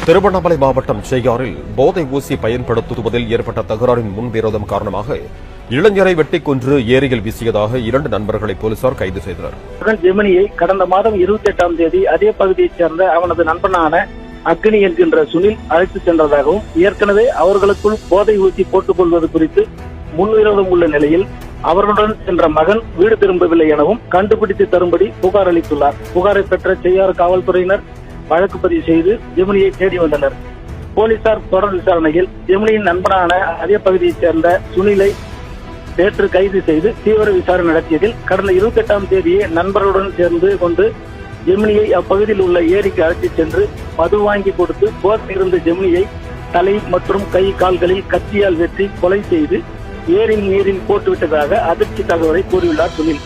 திருவண்ணாமலை மாவட்டம் செய்யாறில் போதை ஊசி பயன்படுத்துவதில் ஏற்பட்ட தகராறின் முன்விரோதம் காரணமாக இளைஞரை வெட்டிக் கொன்று ஏரியில் வீசியதாக 2 நண்பர்களை போலீசார் கைது செய்தனர். ஜெமினியை கடந்த மாதம் 28ஆம் தேதி அதே பகுதியைச் சேர்ந்த அவனது நண்பனான அக்னி என்கின்ற சுனில் அழைத்துச் சென்றதாகவும் ஏற்கனவே அவர்களுக்குள் போதை ஊசி போட்டுக் கொள்வது குறித்து முன்விரோதம் உள்ள நிலையில் அவர்களுடன் சென்ற மகன் வீடு திரும்பவில்லை எனவும் கண்டுபிடித்து தரும்படி புகார் அளித்துள்ளார். புகாரை பெற்ற செய்யாறு காவல்துறையினர் வழக்கு பதிவு செய்து ஜெமினியை தேடி வந்தனர். போலீசார் தொடர் விசாரணையில் ஜெமினியின் நண்பனான அதே பகுதியைச் சேர்ந்த சுனிலை நேற்று கைது செய்து தீவிர விசாரணை நடத்தியதில் கடந்த 28ஆம் தேதியே நண்பர்களுடன் சேர்ந்து கொண்டு ஜெமினியை அப்பகுதியில் உள்ள ஏரிக்கு அழைத்துச் சென்று மது வாங்கி கொடுத்து போதையில் இருந்த ஜெமினியை தலை மற்றும் கை கால்களில் கத்தியால் வெட்டி கொலை செய்து ஏரியின் நீரில் போட்டுவிட்டதாக அதிர்ச்சி தகவலை கூறியுள்ளார் சுனில்.